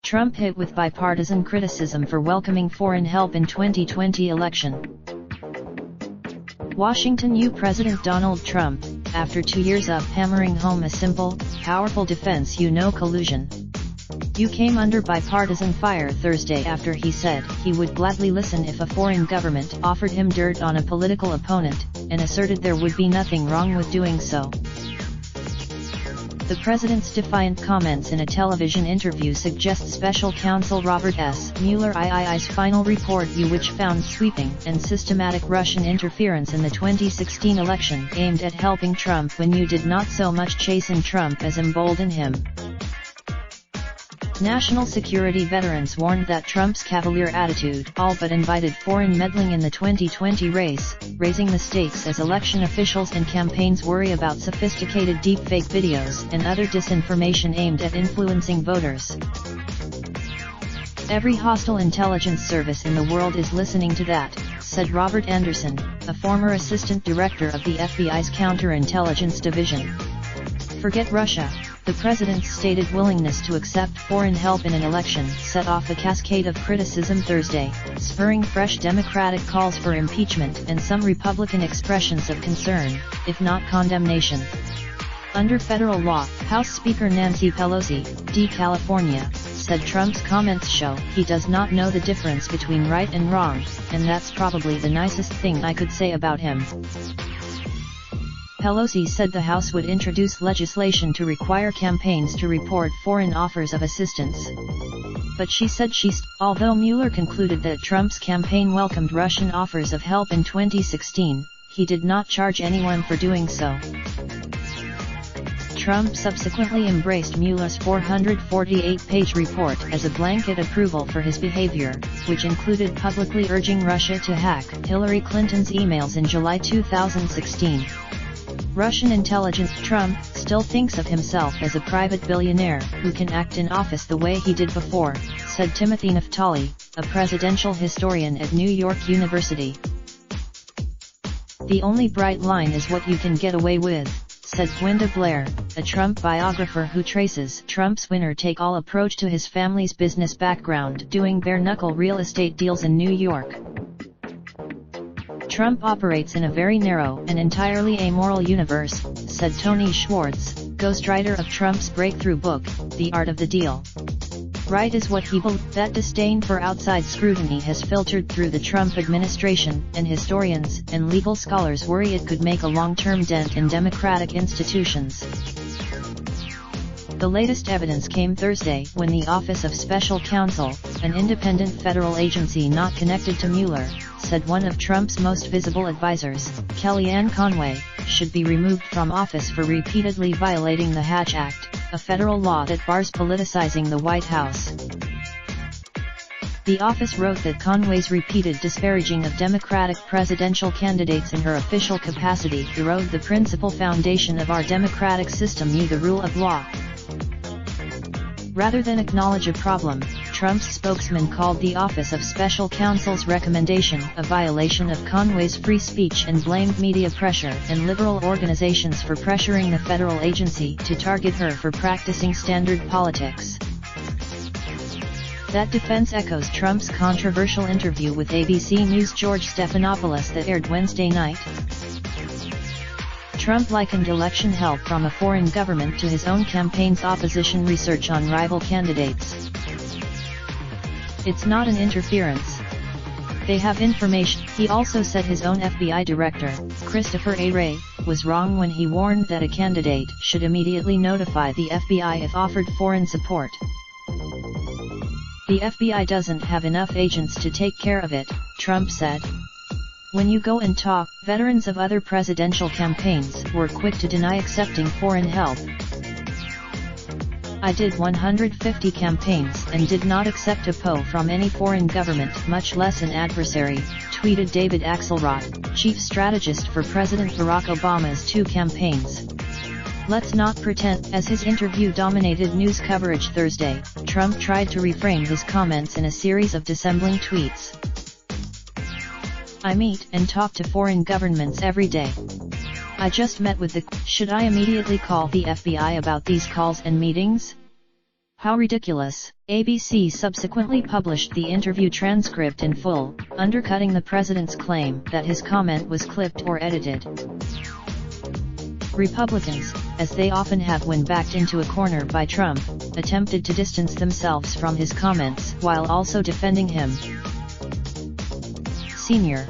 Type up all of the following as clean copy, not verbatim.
Trump hit with bipartisan criticism for welcoming foreign help in 2020 election. Washington. U. President Donald Trump, after 2 years of hammering home a simple, powerful defense, collusion. You came under bipartisan fire Thursday after he said he would gladly listen if a foreign government offered him dirt on a political opponent, and asserted there would be nothing wrong with doing so. The president's defiant comments in a television interview suggest Special Counsel Robert S. Mueller's final report, which found sweeping and systematic Russian interference in the 2016 election aimed at helping Trump win, did not so much chasten Trump as embolden him. National security veterans warned that Trump's cavalier attitude all but invited foreign meddling in the 2020 race, raising the stakes as election officials and campaigns worry about sophisticated deepfake videos and other disinformation aimed at influencing voters. Every hostile intelligence service in the world is listening to that, said Robert Anderson, a former assistant director of the FBI's counterintelligence division. Forget Russia. The president's stated willingness to accept foreign help in an election set off a cascade of criticism Thursday, spurring fresh Democratic calls for impeachment and some Republican expressions of concern, if not condemnation. Under federal law, House Speaker Nancy Pelosi, D. California, said Trump's comments show he does not know the difference between right and wrong, and that's probably the nicest thing I could say about him. Pelosi said the House would introduce legislation to require campaigns to report foreign offers of assistance. But she said although Mueller concluded that Trump's campaign welcomed Russian offers of help in 2016, he did not charge anyone for doing so. Trump subsequently embraced Mueller's 448-page report as a blanket approval for his behavior, which included publicly urging Russia to hack Hillary Clinton's emails in July 2016. Russian intelligence. Trump still thinks of himself as a private billionaire who can act in office the way he did before, said Timothy Naftali, a presidential historian at New York University. The only bright line is what you can get away with, said Gwenda Blair, a Trump biographer who traces Trump's winner-take-all approach to his family's business background doing bare-knuckle real estate deals in New York. Trump operates in a very narrow and entirely amoral universe, said Tony Schwartz, ghostwriter of Trump's breakthrough book, The Art of the Deal. Right is what he believes. That disdain for outside scrutiny has filtered through the Trump administration, and historians and legal scholars worry it could make a long-term dent in democratic institutions. The latest evidence came Thursday when the Office of Special Counsel, an independent federal agency not connected to Mueller, said one of Trump's most visible advisors, Kellyanne Conway, should be removed from office for repeatedly violating the Hatch Act, a federal law that bars politicizing the White House. The office wrote that Conway's repeated disparaging of Democratic presidential candidates in her official capacity erode the principal foundation of our democratic system, the rule of law. Rather than acknowledge a problem, Trump's spokesman called the Office of Special Counsel's recommendation a violation of Conway's free speech and blamed media pressure and liberal organizations for pressuring the federal agency to target her for practicing standard politics. That defense echoes Trump's controversial interview with ABC News' George Stephanopoulos that aired Wednesday night. Trump likened election help from a foreign government to his own campaign's opposition research on rival candidates. It's not an interference. They have information. He also said his own FBI director, Christopher A. Wray, was wrong when he warned that a candidate should immediately notify the FBI if offered foreign support. The FBI doesn't have enough agents to take care of it, Trump said. When you go and talk, veterans of other presidential campaigns were quick to deny accepting foreign help. I did 150 campaigns and did not accept a PO from any foreign government, much less an adversary, tweeted David Axelrod, chief strategist for President Barack Obama's 2 campaigns. Let's not pretend. As his interview dominated news coverage Thursday, Trump tried to reframe his comments in a series of dissembling tweets. I meet and talk to foreign governments every day. I just met with the... Should I immediately call the FBI about these calls and meetings? How ridiculous. ABC subsequently published the interview transcript in full, undercutting the president's claim that his comment was clipped or edited. Republicans, as they often have when backed into a corner by Trump, attempted to distance themselves from his comments while also defending him. Senior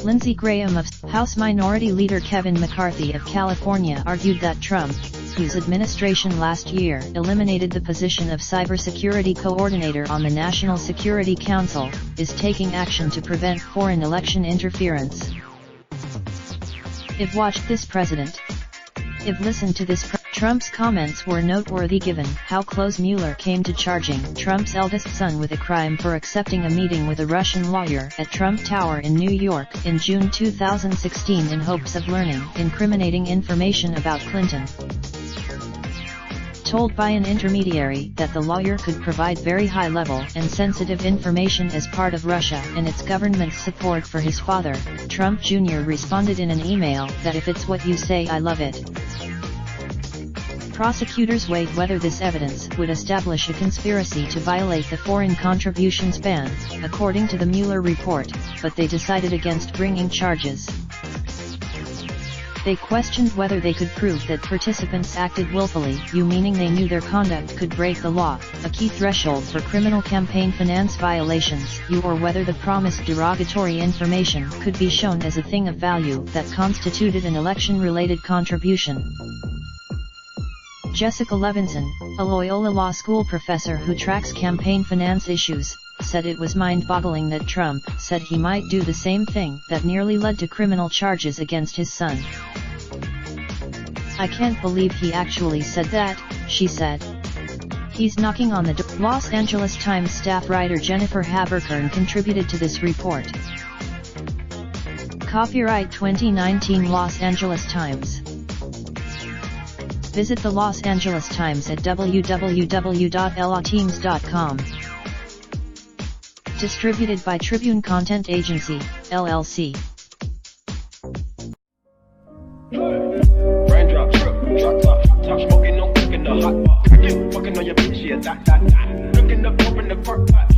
Lindsey Graham of House Minority Leader Kevin McCarthy of California argued that Trump, whose administration last year eliminated the position of cybersecurity coordinator on the National Security Council, is taking action to prevent foreign election interference. If watched this president. If listened to this Trump's comments were noteworthy given how close Mueller came to charging Trump's eldest son with a crime for accepting a meeting with a Russian lawyer at Trump Tower in New York in June 2016 in hopes of learning incriminating information about Clinton. Told by an intermediary that the lawyer could provide very high-level and sensitive information as part of Russia and its government's support for his father, Trump Jr. responded in an email that if it's what you say I love it. Prosecutors weighed whether this evidence would establish a conspiracy to violate the foreign contributions ban, according to the Mueller report, but they decided against bringing charges. They questioned whether they could prove that participants acted willfully, meaning they knew their conduct could break the law, a key threshold for criminal campaign finance violations, or whether the promised derogatory information could be shown as a thing of value that constituted an election-related contribution. Jessica Levinson, a Loyola Law School professor who tracks campaign finance issues, said it was mind-boggling that Trump said he might do the same thing that nearly led to criminal charges against his son. I can't believe he actually said that, she said. He's knocking on the door. Los Angeles Times staff writer Jennifer Haberkern contributed to this report. Copyright 2019 Los Angeles Times. Visit the Los Angeles Times at www.lateams.com. Distributed by Tribune Content Agency, LLC. Raindrop, drop top, top smoking, no cooking the hot pot. Fucking on your bitch, yeah, that. Looking up, open the park pot.